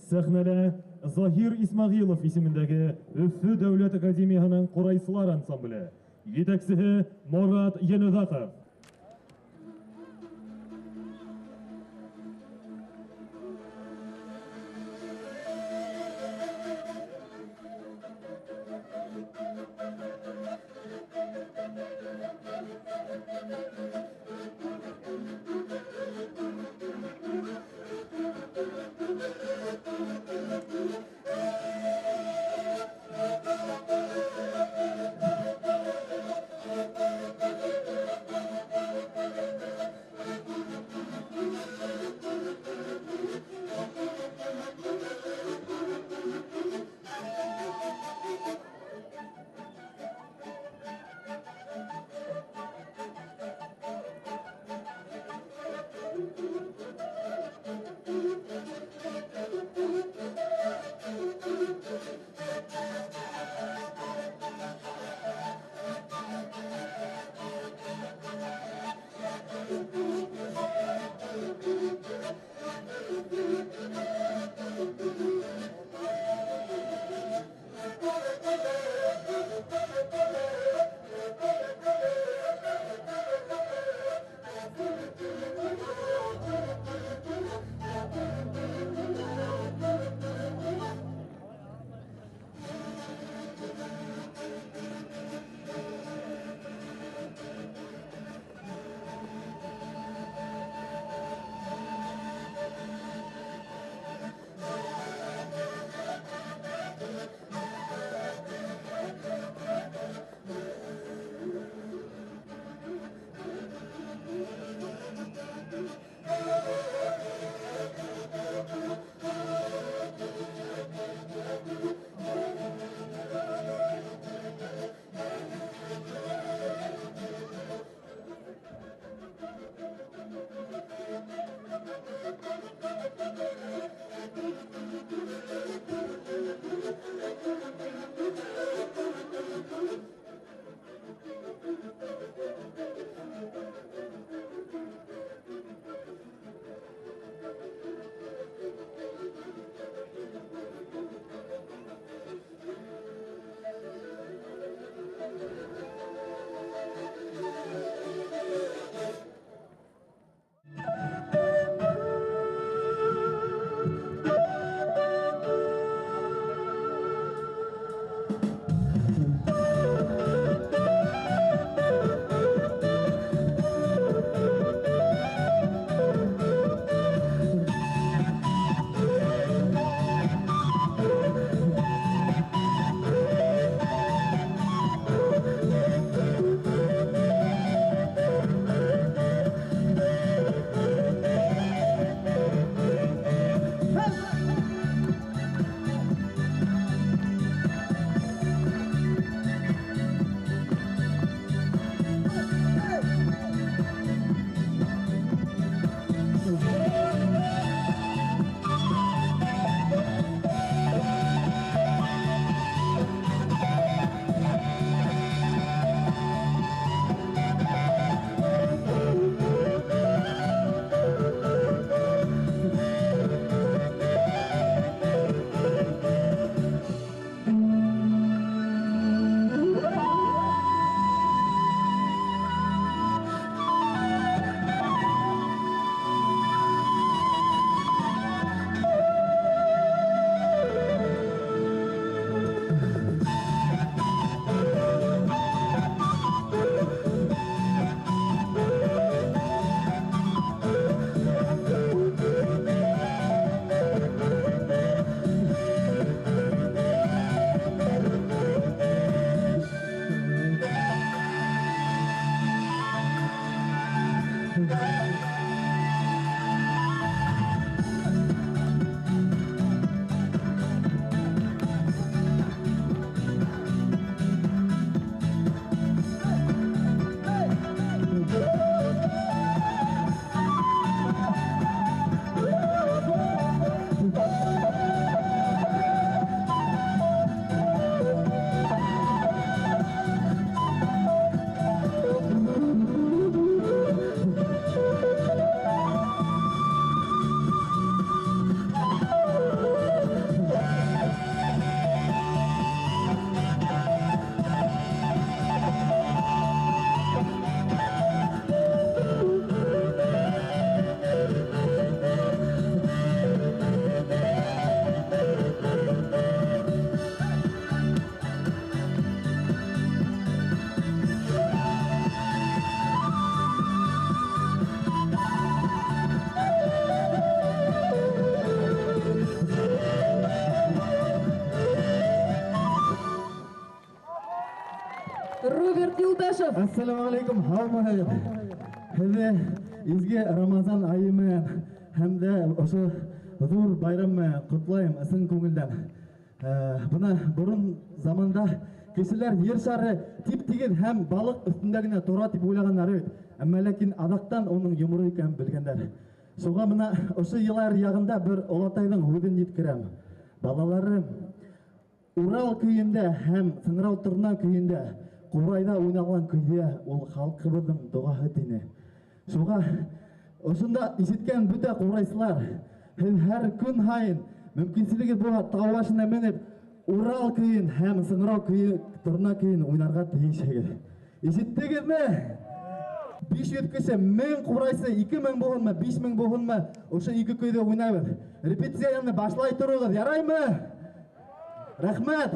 Сәхнәлә Заһир Исмәгыйлов исемендәге Өфе Дәүләт Академияһының Курайсылар ансамбле, җитәкчесе Марат Яназаков. Роберт Юлдашев. Ассаламу алейкум, хаумағайып. Хәзі изге Рамазан айымы һәмдә ошо зур байрамы құтлайым ысын көңілдән. Бұна бұрын заманда кешеләр ер шары тип-тигез һәм балық өстендә генә тора дип уйлаганнар, әмма ләкин адактан оның йомры икәнен белгәннәр. Шуңа мына ошо еллар ягында бер олатайның һүзен җиткерәм. Балаларым, Урал көйендә һәм Сыңрау Торна көйендә Курайда уйналган көйдә ул халкыбызның дуаһы дине. Шуңа ошонда ишеткән бүтә курайсылар һәр көн һайын мөмкинчелеге була тау башына менеп Урал көйен һәм Сыңрау көйен, Торна көйен уйнарга тиешегез. Ишеттегезме? 500 кеше 1000 курайсы 2000 булганмы, 5000 булганмы, ошо ике көйдә уйнайбыз. Репетицияны башлай торыгыз, яраймы? Рәхмәт.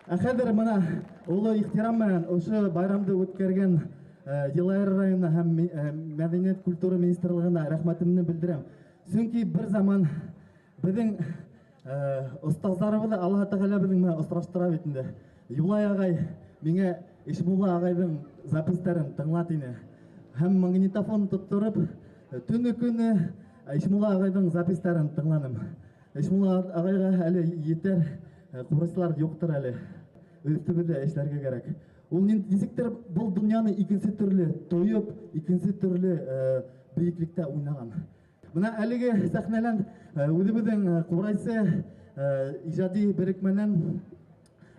Хәзер мына улы ихтирам менән ошо байрамды үткәргән Елайыр районы һәм Мәдәният культура министрлыгына рәхмәтемне белдерәм. Чөнки бер заман безнең остазларыбызны Аллаһ Тәгалә безнең менән остраштыра бит инде. Юлай агай миңа Ишмулла агайның запистарын тыңлат ине. Һәм магнитофон тоттырып, төне-көне Ишмулла агайның запистарын тыңланым. Ишмулла агайга әле етер, курайсылар юктыр әле. Өстебездә эшләргә кирәк. Ул ничектер бу дөньяны икенче төрле тоеп, икенче төрле бөеклектә уйнаган. Менә әлеге сәхнәлән үзебезнең курайсы иҗади берекмәннән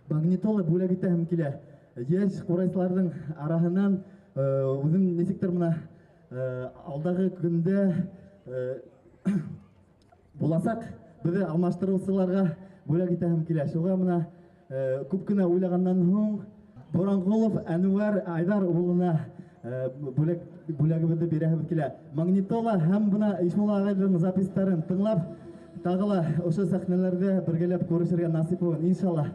магнитола бүләк итәм килә. Яшь курайсыларның араһыннан үзем ничектер менә алдагы көндә буласак безне алмаштыручыларга бүләк итәм килә. Шуңа менә күп кенә уйлаганнан һуң Борангулов Әнвәр Айдар улына бүләгебезне бирәбез килә. Магнитола һәм бuna Ишмулла агайның запистарын тыңлап, тагыла ошо сәхнәләрдә бергәләп күрешергә насип булсын, иншалла.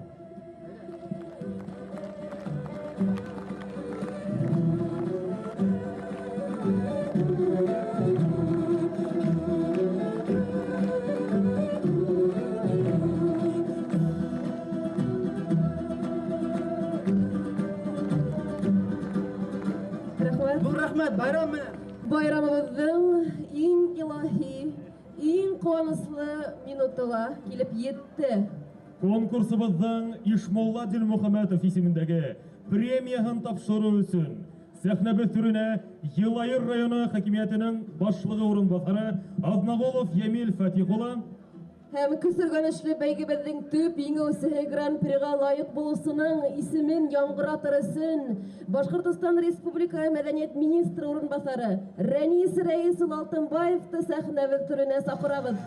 Рәхмәт, байрам менән. Байрамыбыздың иң илаһи, иң куанычлы минутыга килеп йетте. Конкурсыбыздың Ишмулла Дилмөхәмәтов исемендәге премияһын тапшыру өчен сәхнәбез түренә Елайыр районы хакимиятының башлыгы урынбасары Азнагулов Ямил Фатихулла Һәм көсөргәнешле бәйгебезнең төп иңеүчесе Гран-прига лаек булусының исемен яңгыратыр өчен Башкортстан Республика Мәдәният министры урынбасары Рәнис Рәис Алтынбаевты сәхнәбез түренә сакырабыз.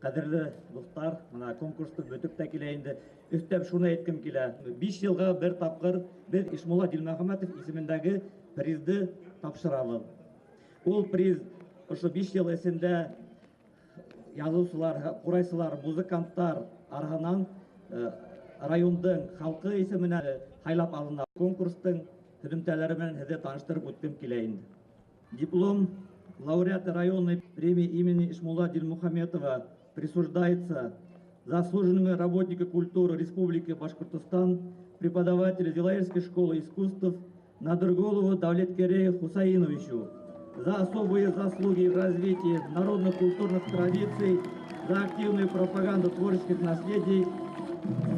Кадерле дуслар, мына конкурстың бөтеп тә килә инде. Өстәп шуны әйткем килә. 5 елга бер тапкыр без Ишмулла Дилмөхәмәтов исемендәге призды тапшырабыз. Ул приз ошо 5 ел эсендә язучылар, курайсылар, музыканттар арасынан райондың халкы исеменә хайлап алына. Конкурстың һөҗүмтәләре белән һеҙҙе таныштырып үткәм килә инде. Диплом лауреата районной премии имени Ишмулла Дилмөхәмәтова присуждается заслуженному работнику культуры Республики Башкортостан, преподавателю Зилаирской школы искусств Надырголову Давлеткерею Хусаиновичу за особые заслуги в развитии народно-культурных традиций, за активную пропаганду творческих наследий,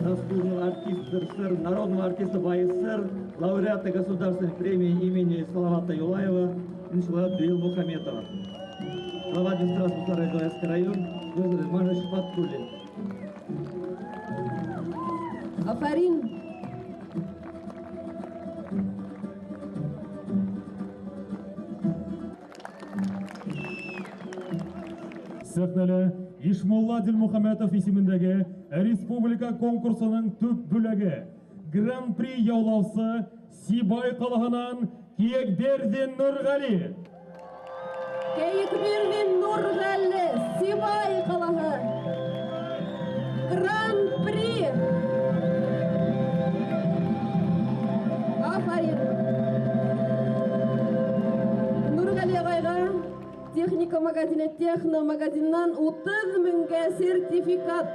заслуженного артиста РСФСР, народного артиста БАССР, лауреата государственной премии имени Салавата Юлаева Ишмулла Дилмөхәмәтова. Глава администрации Зилаирский район, Романович Фаткуллин. Афарин. Сәхнәле Ишмулла Дилмөхәмәтов исемендәге республика конкурсының төп бүләге Гран-при яулаусы Сибай калаһынан Киекбердин Нургали. Киекбердин Нургали, Сибай калаһы. Гран-при. Афарин. Нургали агайга техника магазины, техно магазиннан 30 меңгә сертификат.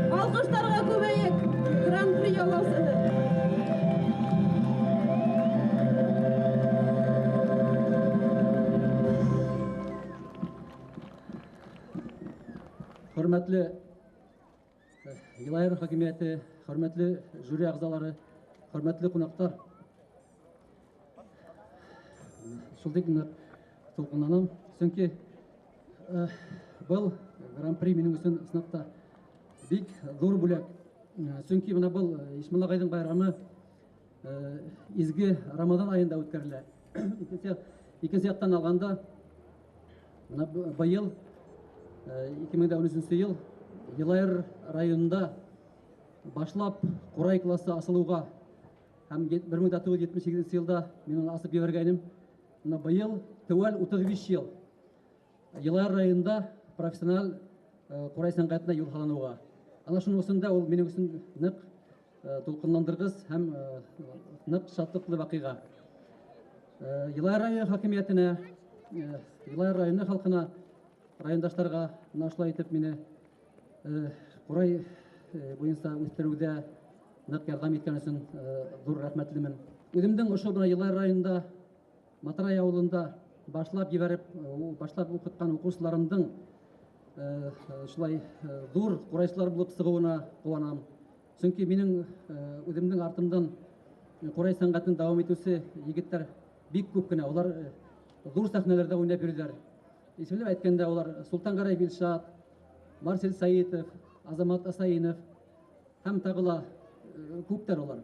Алкыштарга күбәйек. Hürmetli Vilayet hakimiyeti, hürmetli jüri a'zalары, hürmetli konaklar. Шулдык мына толкынанам. Чөнки был гран-при минем өчен сынакта бик зур бүләк. Чөнки мына был Ишмулла агайның байрамы изге Рамадан айында үткәрелә. Икенче яктан алганда мына быел 2013 ел Елайыр районында башлап Курай классы асылуга һәм 1978 елда мин аны асып ебәргәнем. Мына быел тәвәл 35 ел Елайыр районында профессиональ Курай сәнгатенә юл салынуга. Ана шуның өчен ул минем өчен нык толкынландыргыс һәм нык шатлыклы вакыйга. Елайыр районы хакимиятенә, Елайыр районы халкына, райондашларга мына шулай итеп мине Курай буенча үстерүдә нык ярдәм иткән өчен зур рәхмәтлемен. Үземнең ошо бына Елайыр районында Матарай авылында башлап ебәреп, башлап укыткан укучыларымның шулай зур курайчылар булып чыгуына куанам. Чөнки минем үземнең артымдан Курай сәнгатен дәвам итүче егетләр бик күп кенә. Алар зур сәхнәләрдә уйнап йөриләр. Исемләп әйткәндә, алар Султан Гарай Билшат, Марсель Саитов, Азамат Асаинов һәм тагыла күптәр алар.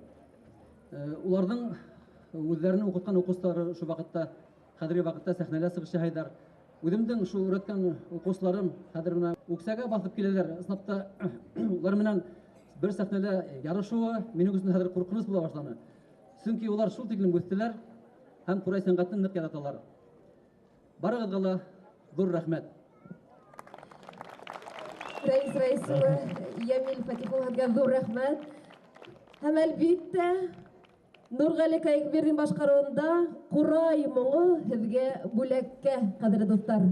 Уларның үзләренең укыткан укучылары шу вакытта, хәзерге вакытта сәхнәлә чыгышы хайдар. Үземнең шу өйрәткән укучыларым хәзер менә үксәгә басып киләләр. Сынапта улар менән бер сәхнәдә ярышуы минем өчен хәзер куркыныч була башлады. Чөнки улар шул тиклем үстеләр һәм Курай сәнгатен нык яраталар. Барыгызга ла зур рәхмәт. Рәис Рәисулы Ямил Фатиховга зур рәхмәт. Һәм әлбиттә Нургали Кайыкбердин башкаруында Курай моңы һезгә бүләккә, кадерле дуслар.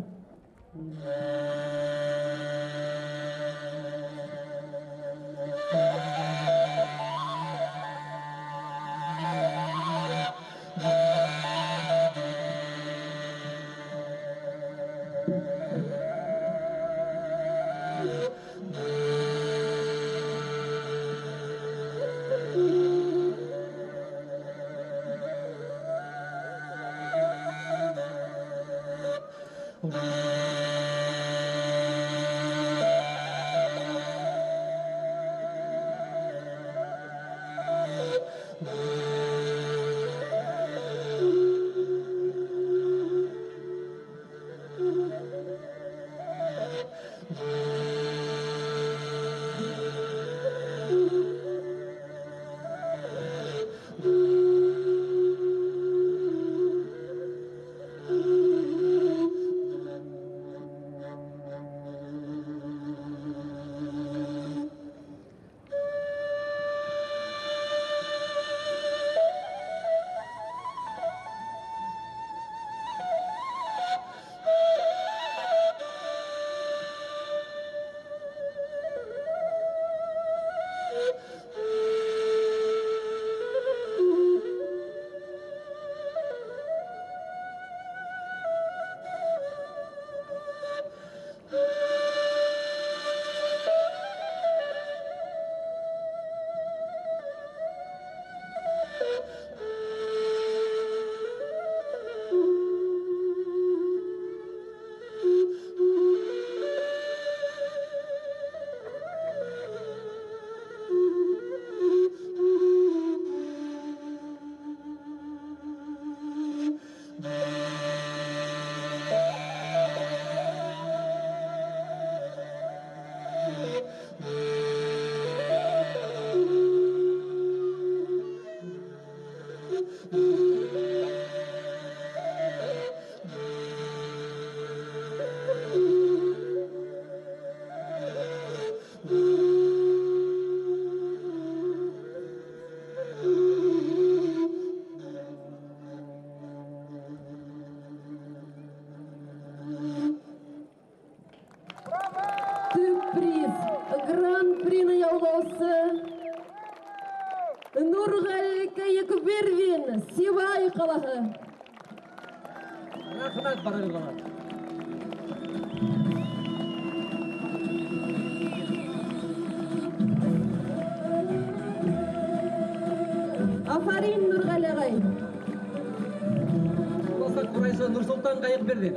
Нургали Кайыкбердин, Сибай қаласы. Рахмет барыгызга. Афарин Нургали агай. Болса Курайшы Нурсултан Кайыкбердин.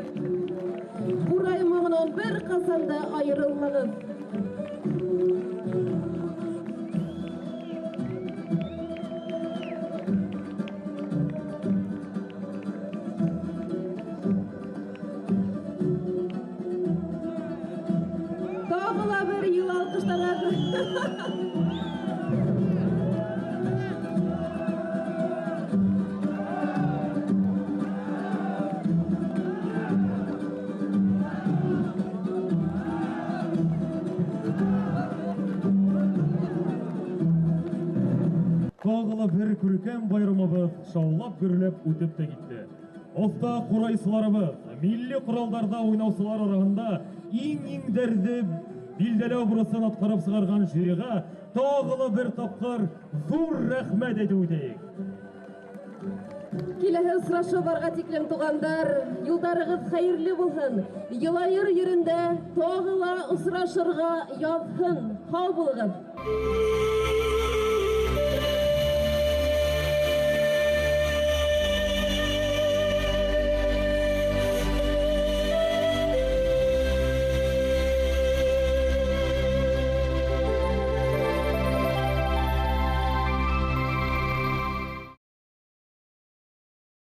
Курай моңунан бер касанда айырылмагыз. Тагыла бер ел алкыштарга. Тағылы бір күркәм байрамыбыз шаулап гүрләп үтеп те китте. Оста курайсыларыбыз, милли құралдарда ойнаусылар арасында иң дәрді билдәле образын аткарып сыгарган жюрига тағылы бір тапкыр зур рәхмәт әйтеп үтәйек. Киләһе очрашуларга тиклем тугандар, юлдарыгыз хәерле булсын. Елайыр йөрендә тагыла очрашырга язһын. Сау булыгыз.